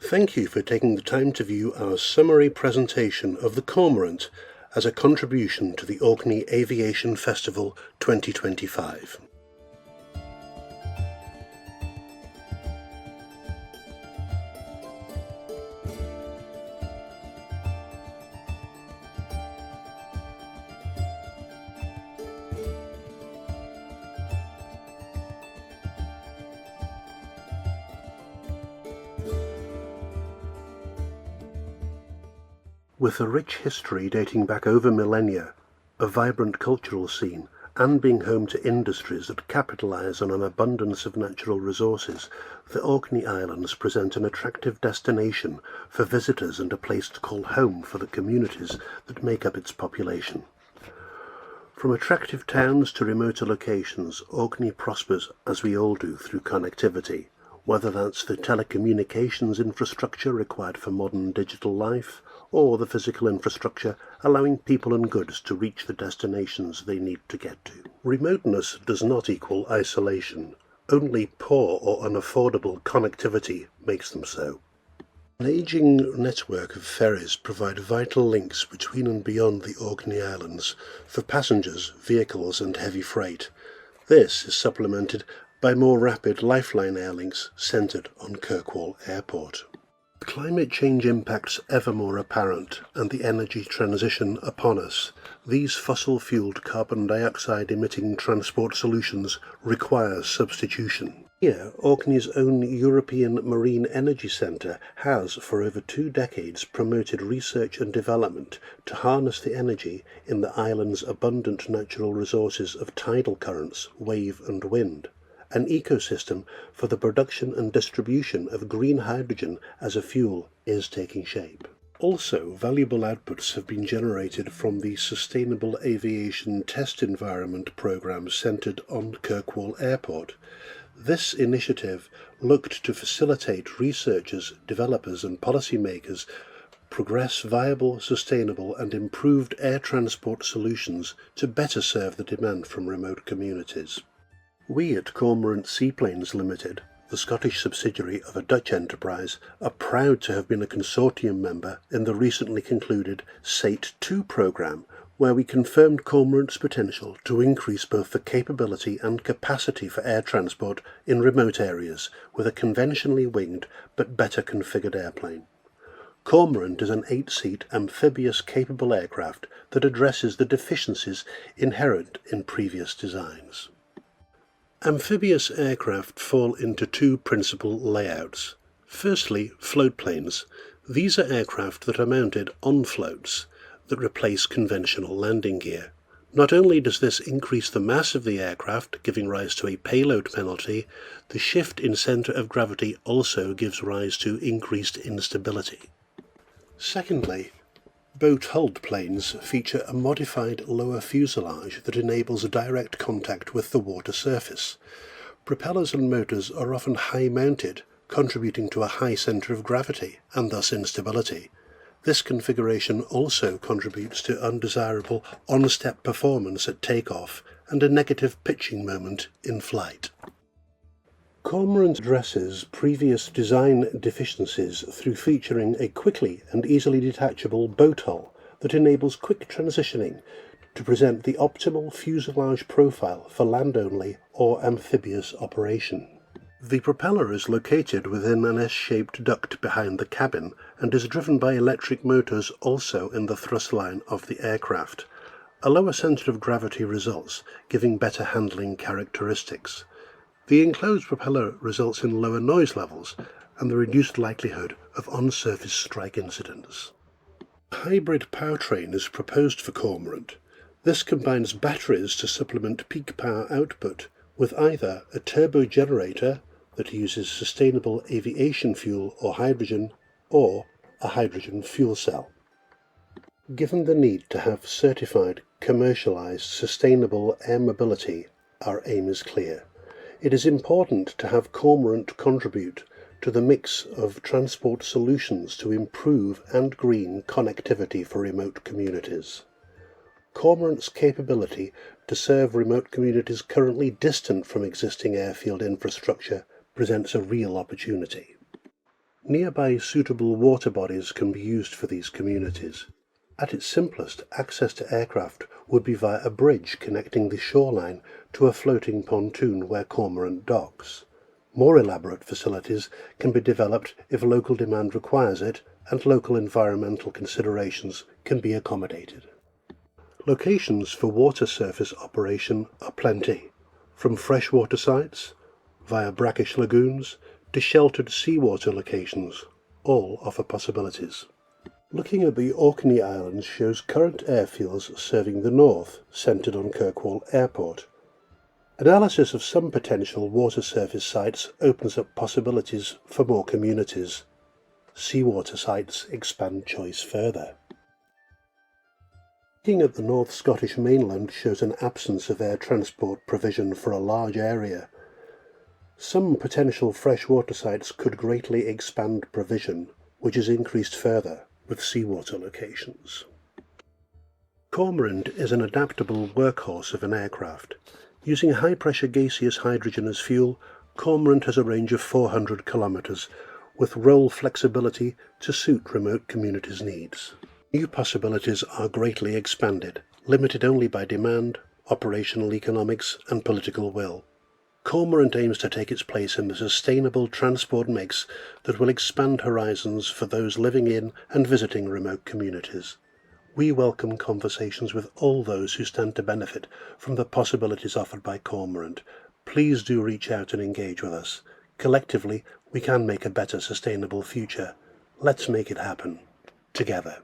Thank you for taking the time to view our summary presentation of the Cormorant as a contribution to the Orkney Aviation Festival 2025. With a rich history dating back over millennia, a vibrant cultural scene, and being home to industries that capitalise on an abundance of natural resources, the Orkney Islands present an attractive destination for visitors and a place to call home for the communities that make up its population. From attractive towns to remoter locations, Orkney prospers, as we all do, through connectivity, whether that's the telecommunications infrastructure required for modern digital life, or the physical infrastructure allowing people and goods to reach the destinations they need to get to. Remoteness does not equal isolation. Only poor or unaffordable connectivity makes them so. An ageing network of ferries provide vital links between and beyond the Orkney Islands for passengers, vehicles and heavy freight. This is supplemented by more rapid lifeline air links centred on Kirkwall Airport. Climate change impacts ever more apparent and the energy transition upon us. These fossil-fueled carbon dioxide emitting transport solutions require substitution. Here, Orkney's own European Marine Energy Centre has for over 2 decades promoted research and development to harness the energy in the island's abundant natural resources of tidal currents, wave and wind. An ecosystem for the production and distribution of green hydrogen as a fuel is taking shape. Also, valuable outputs have been generated from the Sustainable Aviation Test Environment Programme centred on Kirkwall Airport. This initiative looked to facilitate researchers, developers and policymakers progress viable, sustainable and improved air transport solutions to better serve the demand from remote communities. We at Cormorant Seaplanes Limited, the Scottish subsidiary of a Dutch enterprise, are proud to have been a consortium member in the recently concluded SATE-2 programme, where we confirmed Cormorant's potential to increase both the capability and capacity for air transport in remote areas with a conventionally winged but better configured airplane. Cormorant is an 8-seat amphibious capable aircraft that addresses the deficiencies inherent in previous designs. Amphibious aircraft fall into 2 principal layouts. Firstly, float planes. These are aircraft that are mounted on floats that replace conventional landing gear. Not only does this increase the mass of the aircraft, giving rise to a payload penalty, the shift in centre of gravity also gives rise to increased instability. Secondly, boat-hulled planes feature a modified lower fuselage that enables direct contact with the water surface. Propellers and motors are often high-mounted, contributing to a high centre of gravity and thus instability. This configuration also contributes to undesirable on-step performance at takeoff and a negative pitching moment in flight. Cormorant addresses previous design deficiencies through featuring a quickly and easily detachable boat hull that enables quick transitioning to present the optimal fuselage profile for land-only or amphibious operation. The propeller is located within an S-shaped duct behind the cabin and is driven by electric motors also in the thrust line of the aircraft. A lower centre of gravity results, giving better handling characteristics. The enclosed propeller results in lower noise levels and the reduced likelihood of on-surface strike incidents. A hybrid powertrain is proposed for Cormorant. This combines batteries to supplement peak power output with either a turbo generator that uses sustainable aviation fuel or hydrogen, or a hydrogen fuel cell. Given the need to have certified, commercialized, sustainable air mobility, our aim is clear. It is important to have Cormorant contribute to the mix of transport solutions to improve and green connectivity for remote communities. Cormorant's capability to serve remote communities currently distant from existing airfield infrastructure presents a real opportunity. Nearby suitable water bodies can be used for these communities. At its simplest, access to aircraft would be via a bridge connecting the shoreline to a floating pontoon where Cormorant docks. More elaborate facilities can be developed if local demand requires it and local environmental considerations can be accommodated. Locations for water surface operation are plenty, from freshwater sites, via brackish lagoons, to sheltered seawater locations. All offer possibilities. Looking at the Orkney Islands shows current airfields serving the north, centred on Kirkwall Airport. Analysis of some potential water surface sites opens up possibilities for more communities. Seawater sites expand choice further. Looking at the North Scottish mainland shows an absence of air transport provision for a large area. Some potential freshwater sites could greatly expand provision, which is increased further with seawater locations. Cormorant is an adaptable workhorse of an aircraft. Using high-pressure gaseous hydrogen as fuel, Cormorant has a range of 400 kilometers, with roll flexibility to suit remote communities' needs. New possibilities are greatly expanded, limited only by demand, operational economics, and political will. Cormorant aims to take its place in the sustainable transport mix that will expand horizons for those living in and visiting remote communities. We welcome conversations with all those who stand to benefit from the possibilities offered by Cormorant. Please do reach out and engage with us. Collectively, we can make a better sustainable future. Let's make it happen. Together.